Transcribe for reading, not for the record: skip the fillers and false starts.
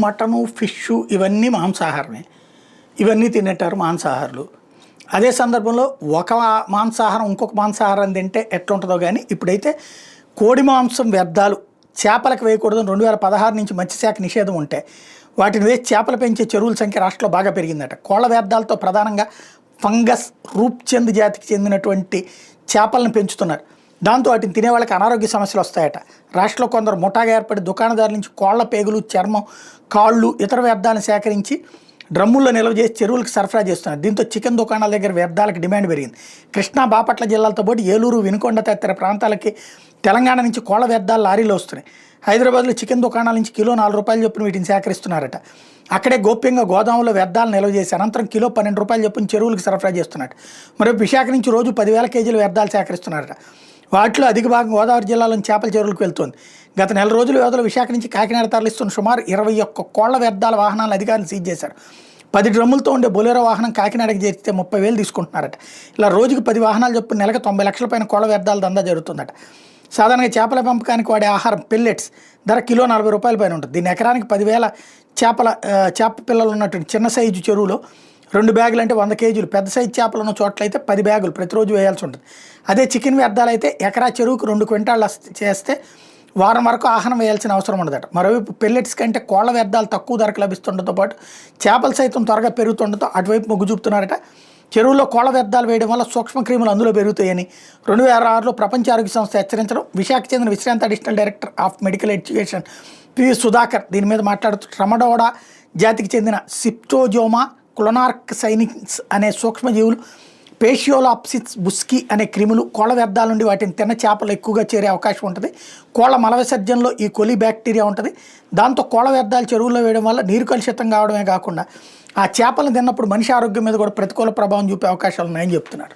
Mutton, fish ఇవన్నీ మాంసాహారమే. ఇవన్నీ తినేటారు మాంసాహారులు. అదే సందర్భంలో ఒక మాంసాహారం ఇంకొక మాంసాహారం తింటే ఎట్లుంటుందో కానీ ఇప్పుడైతే కోడి మాంసం వ్యర్థాలు చేపలకు వేయకూడదు. 2016 నుంచి మత్స్యశాఖ నిషేధం ఉంటే వాటిని వేసి చేపలు పెంచే చెరువుల సంఖ్య రాష్ట్రంలో బాగా పెరిగిందట. కోళ్ల వ్యర్థాలతో ప్రధానంగా ఫంగస్, రూప్చంద్ జాతికి చెందినటువంటి చేపలను పెంచుతున్నారు. దాంతో వాటిని తినే వాళ్ళకి అనారోగ్య సమస్యలు వస్తాయట. రాష్ట్రంలో కొందరు ముఠాగా ఏర్పడి దుకాణదారుల నుంచి కోళ్ల పేగులు, చర్మం, కాళ్ళు, ఇతర వ్యర్థాలను సేకరించి డ్రమ్ముల్లో నిల్వ చేసి చెరువులకు సరఫరా చేస్తున్నారు. దీంతో చికెన్ దుకాణాల దగ్గర వ్యర్థాలకు డిమాండ్ పెరిగింది. కృష్ణా, బాపట్ల జిల్లాలతో పాటు ఏలూరు, వినుకొండ తదితర ప్రాంతాలకి తెలంగాణ నుంచి కోళ్ల వ్యర్థాలు లారీలు వస్తున్నాయి. హైదరాబాద్లో చికెన్ దుకాణాల నుంచి కిలో ₹4 చొప్పున వీటిని సేకరిస్తున్నారట. అక్కడే గోప్యంగా గోదాములో వ్యర్థాలు నిల్వ చేసి అనంతరం కిలో ₹12 చొప్పున చెరువులకు సరఫరా చేస్తున్నట్టు. మరో విశాఖ నుంచి రోజు 10,000 కేజీల వ్యర్థాలు సేకరిస్తున్నారట. వాటిలో అధిక భాగం గోదావరి జిల్లాలోని చేపల చెరువులకు వెళ్తోంది. గత నెల రోజుల వ్యవధిలో విశాఖ నుంచి కాకినాడ తరలిస్తున్న సుమారు 21 కోళ్ల వ్యర్థాల వాహనాలను అధికారులు సీజ్ చేశారు. 10 డ్రమ్ములతో ఉండే బొలెరో వాహనం కాకినాడకి చేరితే 30,000 తీసుకుంటున్నారట. ఇలా రోజుకు 10 వాహనాలు చొప్పున నెలకు 90 లక్షల పైన కోళ్ల వ్యర్థాల దందా జరుగుతుందట. సాధారణంగా చేపల పెంపకానికి వాడే ఆహారం పెల్లెట్స్ ధర కిలో ₹40 పైన ఉంటుంది. దీన్ని ఎకరానికి 10,000 చేప పిల్లలు ఉన్నటువంటి చిన్న సైజు చెరువులో 2 బ్యాగులు అంటే 100 కేజీలు, పెద్ద సైజు చేపలు ఉన్న చోట్ల అయితే 10 బ్యాగులు ప్రతిరోజు వేయాల్సి ఉంటుంది. అదే చికెన్ వ్యర్థాలు అయితే ఎకరా చెరువుకు 2 క్వింటాళ్ళు చేస్తే వారం వరకు ఆహారం వేయాల్సిన అవసరం ఉండదట. మరోవైపు పెల్లెట్స్ కంటే కోళ్ల వ్యర్థాలు తక్కువ ధరకు లభిస్తుండటంతో పాటు చేపలు సైతం త్వరగా పెరుగుతుండటంతో అటువైపు మొగ్గు చూపుతున్నారట. చెరువుల్లో కోళ్ల వ్యర్థాలు వేయడం వల్ల సూక్ష్మక్రిములు అందులో పెరుగుతాయని 2006లో ప్రపంచ ఆరోగ్య సంస్థ హెచ్చరించడం. విశాఖ చెందిన విశ్రాంత additional director of medical education P Sudhakar దీని మీద మాట్లాడుతూ ట్రమడోడా జాతికి చెందిన సిప్టోజోమా క్లోనార్క్ సైనిక్స్ అనే సూక్ష్మజీవులు, పేషియోలాప్సిస్ బుస్కి అనే క్రిములు కోళ్ల వ్యర్థాల నుండి వాటిని తిన్న చేపలు ఎక్కువగా చేరే అవకాశం ఉంటుంది. కోళ్ల మల విసర్జనలో ఈ కొలి బ్యాక్టీరియా ఉంటుంది. దాంతో కోళ్ల వ్యర్థాలు చెరువుల్లో వేయడం వల్ల నీరు కలుషితం కావడమే కాకుండా ఆ చేపలను తిన్నప్పుడు మనిషి ఆరోగ్యం మీద కూడా ప్రతికూల ప్రభావం చూపే అవకాశాలు ఉన్నాయని చెప్తున్నారు.